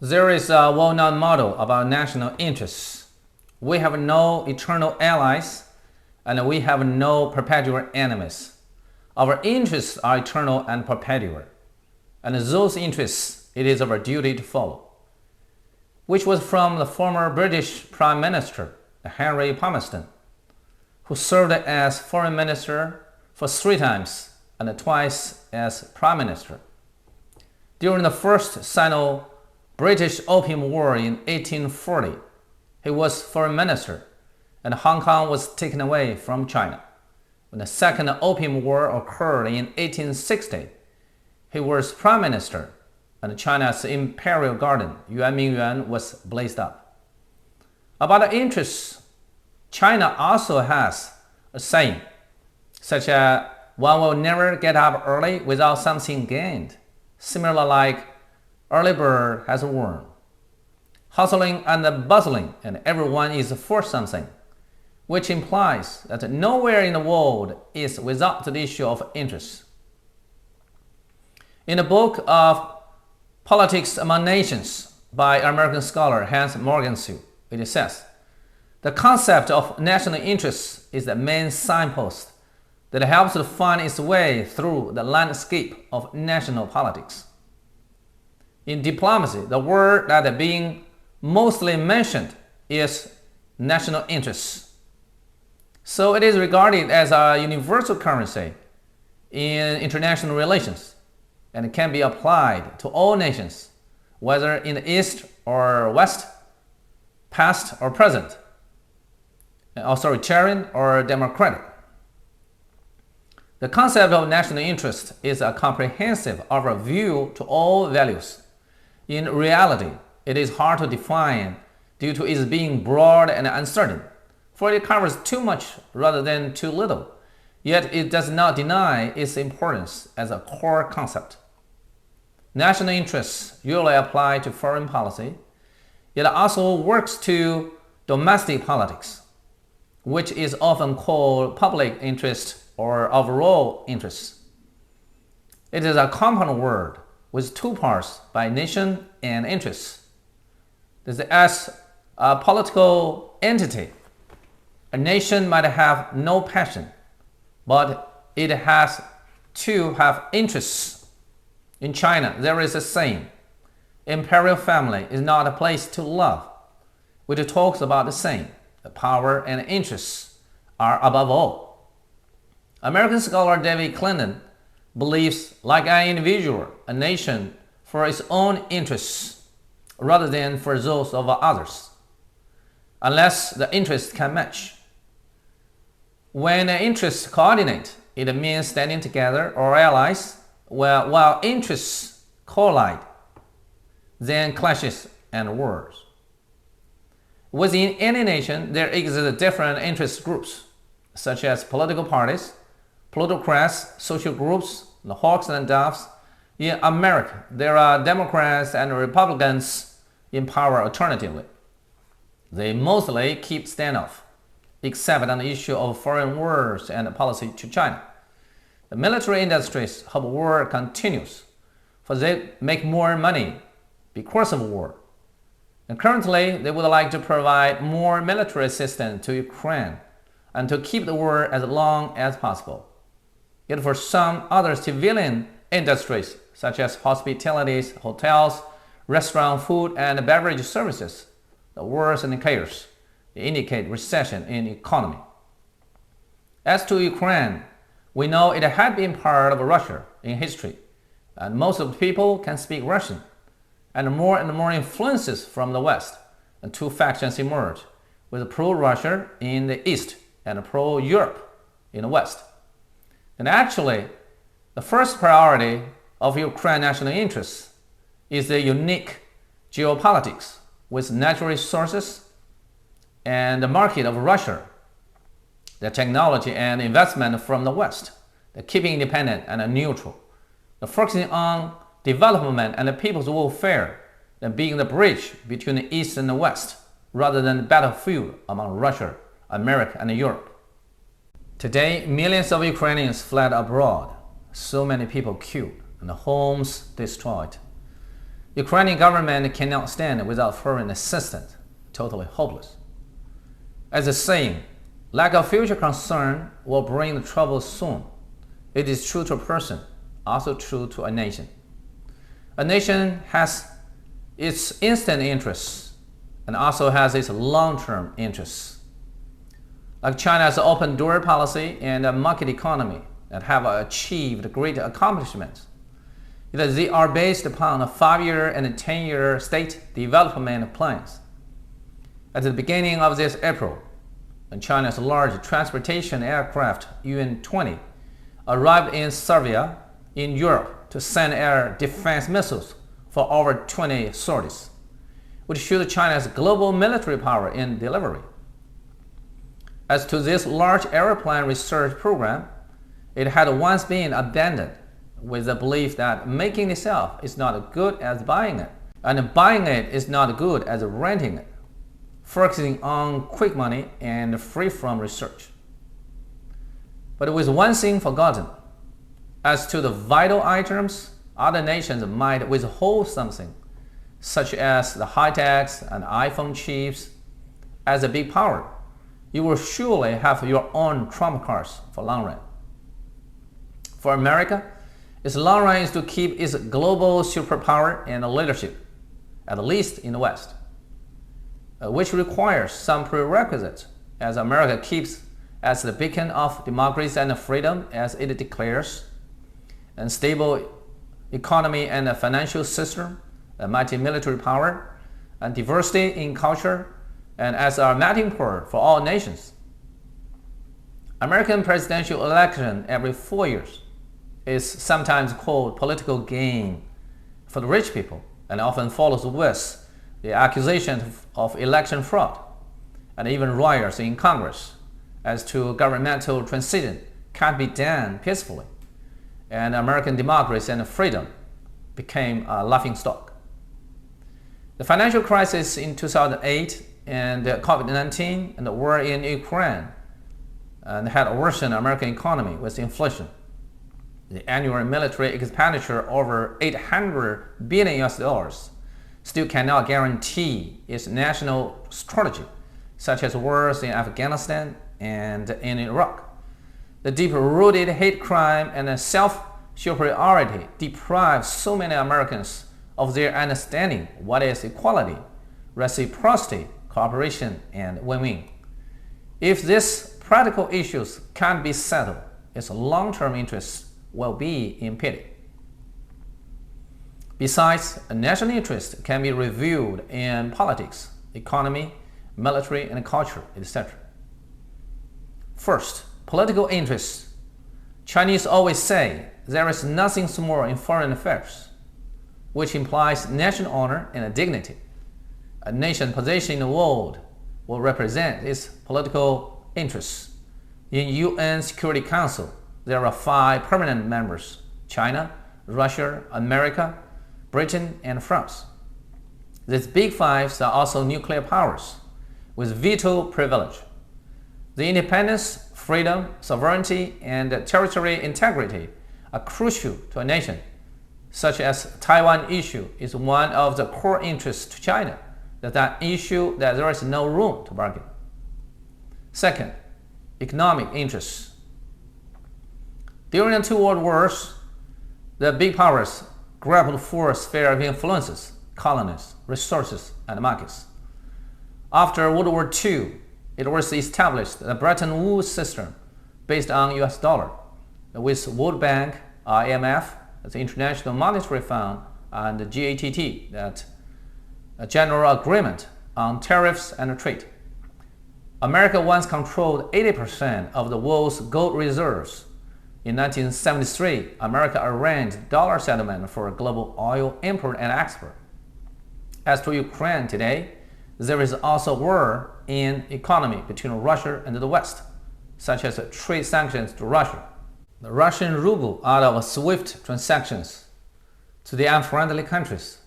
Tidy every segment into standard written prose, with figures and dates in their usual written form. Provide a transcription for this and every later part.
There is a well-known motto about national interests. We have no eternal allies, and we have no perpetual enemies. Our interests are eternal and perpetual, and those interests it is our duty to follow. Which was from the former British Prime Minister, Henry Palmerston, who served as Foreign Minister for 3 times and twice as Prime Minister. During the First Sino-British Opium War in 1840, he was Foreign Minister, and Hong Kong was taken away from China. When the Second Opium War occurred in 1860, he was Prime Minister, and China's imperial garden, Yuan was blazed up. About the interests, China also has a saying, such as, "One will never get up early without something gained," similar like, "Early bird has a worm." Hustling and bustling, and everyone is for something, which implies that nowhere in the world is without the issue of interest. In the book of Politics Among Nations by American scholar Hans Morgenthau, it says, "The concept of national interests is the main signpost that helps to find its way through the landscape of national politics." In diplomacy, the word that is being mostly mentioned is national interests. So it is regarded as a universal currency in international relations, and it can be applied to all nations, whether in the East or West, past or present, authoritarian or democratic. The concept of national interest is a comprehensive overview to all values. In reality, it is hard to define due to its being broad and uncertain, for it covers too much rather than too little, yet it does not deny its importance as a core concept. National interests usually apply to foreign policy, yet also works to domestic politics, which is often called public interest or overall interest. It is a compound word with 2 parts by nation and interest. As a political entity, a nation might have no passion, but it has to have interests. In China, there is a saying, "Imperial family is not a place to love," which talks about the same. The power and interests are above all. American scholar David Clinton believes, like an individual, a nation for its own interests rather than for those of others, unless the interests can match. When interests coordinate, it means standing together or allies, while interests collide, then clashes and wars. Within any nation, there exist different interest groups, such as political parties, plutocrats, social groups, the hawks and doves. In America, there are Democrats and Republicans in power alternatively. They mostly keep standoff, except on the issue of foreign wars and policy to China. The military industries hope war continues, for they make more money because of war. And currently, they would like to provide more military assistance to Ukraine and to keep the war as long as possible. Yet for some other civilian industries, such as hospitality, hotels, restaurant, food, and beverage services, the worst indicators indicate recession in the economy. As to Ukraine, we know it had been part of Russia in history, and most of the people can speak Russian, and more influences from the West, and 2 factions emerge, with pro-Russia in the East and pro-Europe in the West. And actually, the first priority of Ukraine national interests is the unique geopolitics with natural resources and the market of Russia, the technology and investment from the West, the keeping independent and neutral, the focusing on development and the people's welfare, than being the bridge between the East and the West, rather than the battlefield among Russia, America, and Europe. Today, millions of Ukrainians fled abroad, so many people killed and homes destroyed. Ukrainian government cannot stand without foreign assistance. Totally hopeless. As a saying, lack of future concern will bring the trouble soon. It is true to a person, also true to a nation. A nation has its instant interests and also has its long-term interests. Like China's open door policy and a market economy that have achieved great accomplishments. They are based upon a 5-year and a 10-year state development plans. At the beginning of this April, China's large transportation aircraft UN-20 arrived in Serbia in Europe to send air defense missiles for over 20 sorties, which showed China's global military power in delivery. As to this large airplane research program, it had once been abandoned with the belief that making itself is not as good as buying it, and buying it is not as good as renting it, focusing on quick money and free from research. But with one thing forgotten, as to the vital items, other nations might withhold something, such as the high-techs and iPhone chips. As a big power, you will surely have your own trump cards for long run. For America, its long run is to keep its global superpower and leadership, at least in the West, which requires some prerequisites, as America keeps as the beacon of democracy and freedom as it declares, and stable economy and a financial system, a mighty military power, and diversity in culture, and as a melting pot for all nations. American presidential election every 4 years is sometimes called political game for the rich people, and often follows with the accusation of election fraud, and even riots in Congress as to governmental transition can't be done peacefully, and American democracy and freedom became a laughingstock. The financial crisis in 2008 and COVID-19 and the war in Ukraine and had worsened the American economy with inflation. The annual military expenditure over $800 billion still cannot guarantee its national strategy, such as wars in Afghanistan and in Iraq. The deep-rooted hate crime and self-superiority deprive so many Americans of their understanding what is equality, reciprocity, cooperation, and win-win. If these practical issues can't be settled, its long-term interests will be impeded. Besides, a national interest can be reviewed in politics, economy, military, and culture, etc. First, political interests. Chinese always say there is nothing small in foreign affairs, which implies national honor and dignity. A nation's position in the world will represent its political interests. In UN Security Council, there are 5 permanent members: China, Russia, America, Britain, and France. These big fives are also nuclear powers with veto privilege. The independence, freedom, sovereignty, and territorial integrity are crucial to a nation, such as Taiwan issue is one of the core interests to China, that issue that there is no room to bargain. Second, economic interests. During the 2 world wars, the big powers grappled for a sphere of influences, colonies, resources, and markets. After World War II, it was established the Bretton Woods system based on US dollar, with World Bank, IMF, the International Monetary Fund, and the GATT, that a general agreement on tariffs and trade. America once controlled 80% of the world's gold reserves. In 1973, America arranged dollar settlement for global oil import and export. As to Ukraine today, there is also war in economy between Russia and the West, such as trade sanctions to Russia. The Russian ruble out of SWIFT transactions to the unfriendly countries.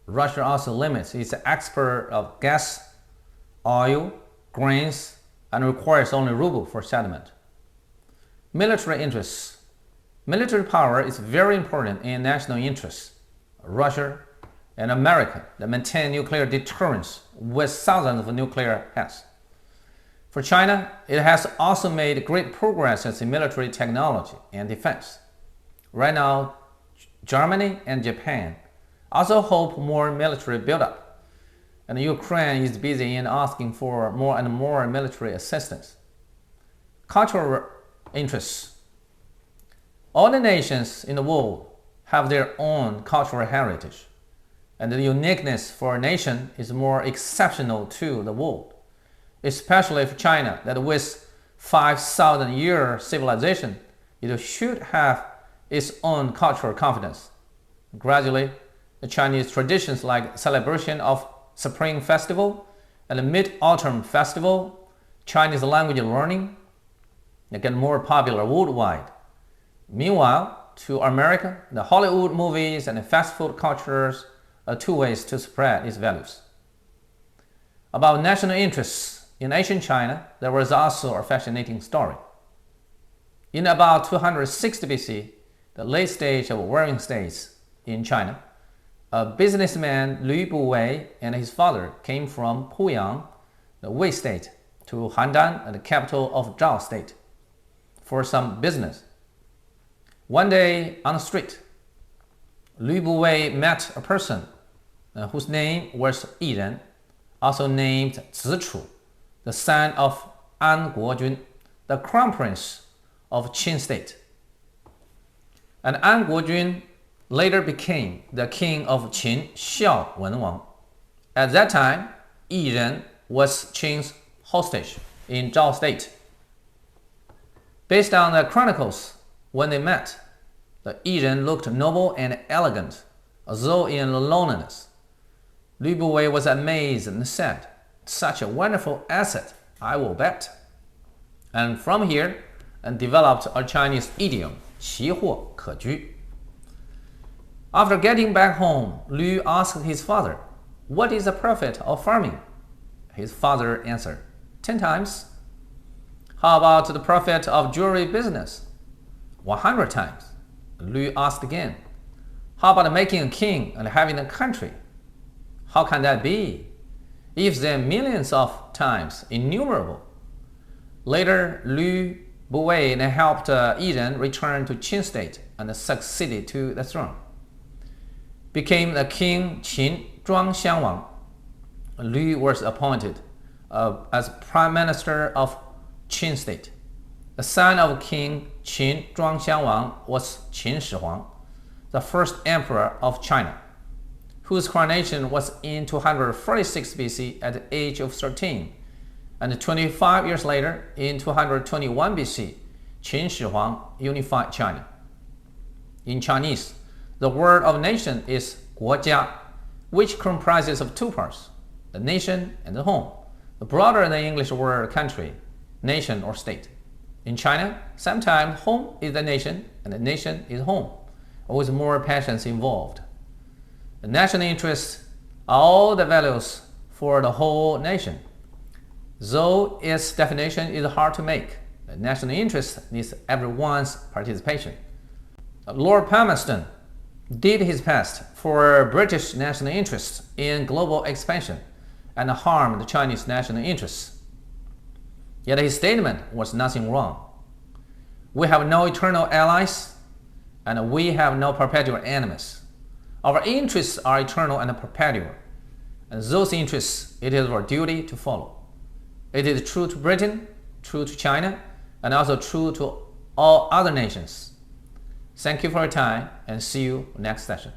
Russia also limits its export of gas, oil, grains, and requires only ruble for settlement. Military interests. Military power is very important in national interests. Russia and America that maintain nuclear deterrence with thousands of nuclear heads. For China, it has also made great progress in military technology and defense. Right now, Germany and Japan also hope more military buildup, and Ukraine is busy in asking for more and more military assistance. Cultural interests. All the nations in the world have their own cultural heritage, and the uniqueness for a nation is more exceptional to the world, especially for China that with 5,000-year civilization, it should have its own cultural confidence. Gradually, the Chinese traditions like celebration of Spring Festival and Mid-Autumn Festival, Chinese language learning, they get more popular worldwide. Meanwhile, to America, the Hollywood movies and the fast food cultures are two ways to spread its values. About national interests, in ancient China, there was also a fascinating story. In about 260 BC, the late stage of warring states in China, a businessman Lü Buwei and his father came from Puyang, the Wei state, to Handan, the capital of Zhao state, for some business. One day on the street, Lü Buwei met a person whose name was Yi Ren, also named Zichu, the son of An Guojun, the crown prince of Qin state. And An Guojun later became the king of Qin Xiao Wenwang. At that time, Yi Ren was Qin's hostage in Zhao state. Based on the chronicles, when they met, the Yi Ren looked noble and elegant, as though in loneliness. Lü Buwei was amazed and said, "Such a wonderful asset, I will bet." And from here, and developed a Chinese idiom, 奇货可居. After getting back home, Lü asked his father, "What is the profit of farming?" His father answered, 10 times. How about the profit of jewelry business? 100 times. Lü asked again, how about making a king and having a country? How can that be? If there are millions of times, innumerable. Later, Lü Buwei helped Yi Ren return to Qin state and succeeded to the throne. Became the king Qin Zhuangxiang Wang. Lü was appointed as prime minister of Qin state. The son of King Qin Zhuangxiang Wang was Qin Shi Huang, the first emperor of China, whose coronation was in 246 BC at the age of 13, and 25 years later, in 221 BC, Qin Shi Huang unified China. In Chinese, the word of nation is 国家, which comprises of two parts, the nation and the home, broader than the English word country, nation or state. In China, sometimes home is the nation and the nation is home, with more passions involved. The national interests are all the values for the whole nation. Though its definition is hard to make, the national interest needs everyone's participation. Lord Palmerston did his best for British national interests in global expansion and harmed the Chinese national interests. Yet his statement was nothing wrong. We have no eternal allies, and we have no perpetual enemies. Our interests are eternal and perpetual, and those interests it is our duty to follow. It is true to Britain, true to China, and also true to all other nations. Thank you for your time, and see you next session.